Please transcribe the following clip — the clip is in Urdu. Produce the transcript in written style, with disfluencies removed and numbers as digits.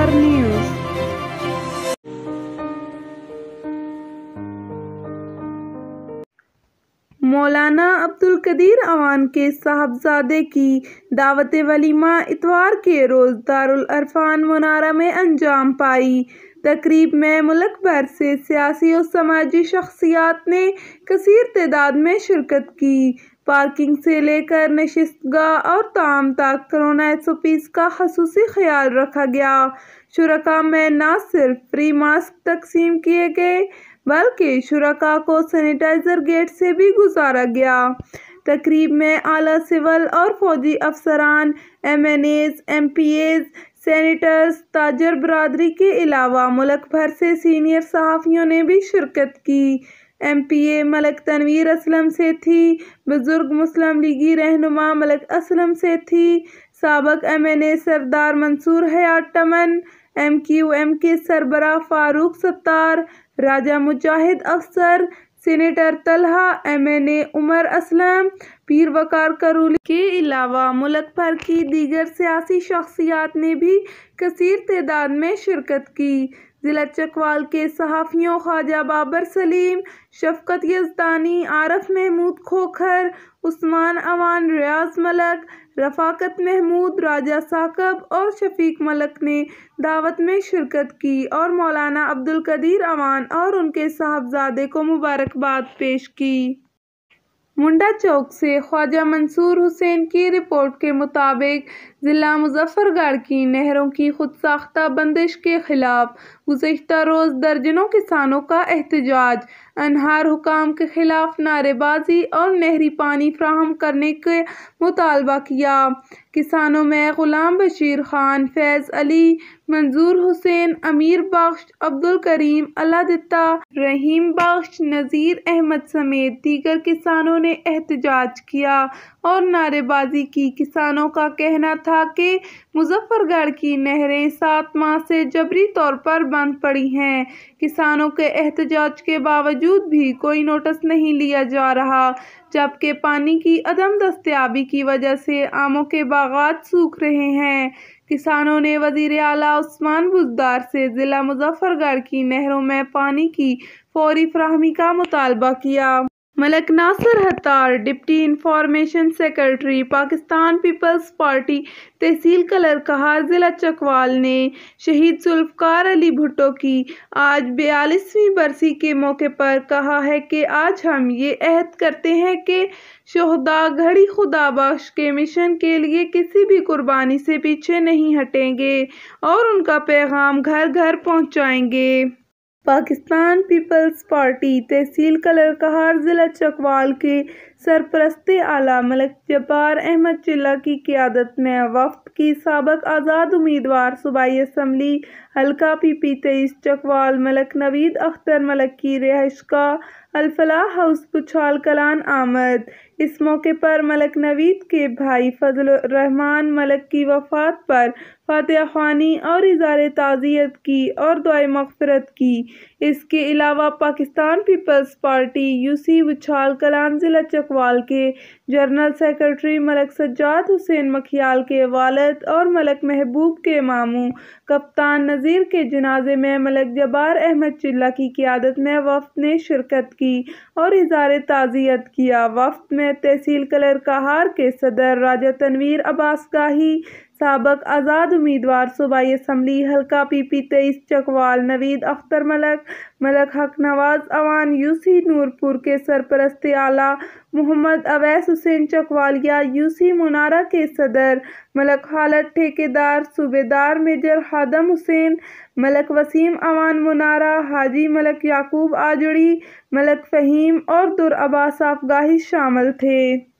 جوہر نیوز۔ مولانا عبدالقدیر اعوان کے صاحبزادے کی دعوت ولیمہ اتوار کے روز دارالعرفان منارہ میں انجام پائی۔ تقریب میں ملک بھر سے سیاسی و سماجی شخصیات نے کثیر تعداد میں شرکت کی۔ پارکنگ سے لے کر نشست گاہ اور طعام تک کورونا SOPs کا خصوصی خیال رکھا گیا۔ شرکاء میں نہ صرف فری ماسک تقسیم کیے گئے بلکہ شرکاء کو سینیٹائزر گیٹ سے بھی گزارا گیا۔ تقریب میں اعلیٰ سول اور فوجی افسران، MNAs، MPs، سینیٹرز، تاجر برادری کے علاوہ ملک بھر سے سینئر صحافیوں نے بھی شرکت کی۔ MPA ملک تنویر اسلم سے تھی، بزرگ مسلم لیگی رہنما ملک اسلم سے تھی، سابق MNA سردار منصور حیات ٹمن، MQM کے سربراہ فاروق ستار، راجہ مجاہد افسر، سینیٹر طلحہ، MNA عمر اسلم، پیر وقار کرولی کے علاوہ ملک بھر کی دیگر سیاسی شخصیات نے بھی کثیر تعداد میں شرکت کی۔ ضلع چکوال کے صحافیوں خواجہ بابر سلیم، شفقت یزدانی، عارف محمود کھوکھر، عثمان اعوان، ریاض ملک، رفاقت محمود، راجہ ثاقب اور شفیق ملک نے دعوت میں شرکت کی اور مولانا عبدالقدیر اعوان اور ان کے صاحبزادے کو مبارکباد پیش کی۔ منڈا چوک سے خواجہ منصور حسین کی رپورٹ کے مطابق ضلع مظفر گڑھ کی نہروں کی خود ساختہ بندش کے خلاف گزشتہ روز درجنوں کسانوں کا احتجاج، انہار حکام کے خلاف نعرے بازی اور نہری پانی فراہم کرنے کا مطالبہ کیا۔ کسانوں میں غلام بشیر خان، فیض علی، منظور حسین، امیر بخش، عبدالکریم، اللہ دتہ، رحیم بخش، نذیر احمد سمیت دیگر کسانوں نے احتجاج کیا اور نعرے بازی کی۔ کسانوں کا کہنا تھا کہ مظفر گڑھ کی نہریں 7 ماہ سے جبری طور پر بند پڑی ہیں۔ کسانوں کے احتجاج کے باوجود بھی کوئی نوٹس نہیں لیا جا رہا، جبکہ پانی کی عدم دستیابی کی وجہ سے آموں کے باغات سوکھ رہے ہیں۔ کسانوں نے وزیر اعلیٰ عثمان بزدار سے ضلع مظفر گڑھ کی نہروں میں پانی کی فوری فراہمی کا مطالبہ کیا۔ ملک ناصر اتار، deputy information secretary, Pakistan peoples party, تحصیل کلرکہار، ضلع چکوال نے شہید ذوالفقار علی بھٹو کی آج 42ویں برسی کے موقع پر کہا ہے کہ آج ہم یہ عہد کرتے ہیں کہ شہداء گھڑی خدا بخش کے مشن کے لیے کسی بھی قربانی سے پیچھے نہیں ہٹیں گے اور ان کا پیغام گھر گھر پہنچائیں گے۔ پاکستان پیپلز پارٹی، تحصیل کلرکہار، ضلع چکوال کے سرپرست اعلیٰ ملک جبار احمد چلہ کی قیادت میں وفد کی سابق آزاد امیدوار صوبائی اسمبلی حلقہ PP 23 چکوال ملک نوید اختر ملک کی رہائش گاہ الفلاح ہاؤس بچھال کلان آمد۔ اس موقع پر ملک نوید کے بھائی فضل الرحمان ملک کی وفات پر فاتحہ خوانی اور اظہار تعزیت کی اور دعائے مغفرت کی۔ اس کے علاوہ پاکستان پیپلز پارٹی UC بچھال کلان ضلع چکوال کے جنرل سیکرٹری ملک سجاد حسین مکھیال کے والد اور ملک محبوب کے ماموں کپتان نذیر کے جنازے میں ملک جبار احمد چلہ کی قیادت میں وفد نے شرکت کی اور اظہار تعزیت کیا۔ وفد میں تحصیل کلرکہار کے صدر راجہ تنویر عباس گاہی، سابق آزاد امیدوار صوبائی اسمبلی حلقہ PP 23 چکوال نوید اختر ملک، ملک حق نواز اعوان UC نورپور کے سرپرست اعلیٰ محمد اویس حسین چکوالیہ، UC منارہ کے صدر ملک خالد ٹھیکیدار، صوبیدار میجر خادم حسین، ملک وسیم اعوان منارہ، حاجی ملک یعقوب آجڑی، ملک فہیم اور در عباس افگاہی شامل تھے۔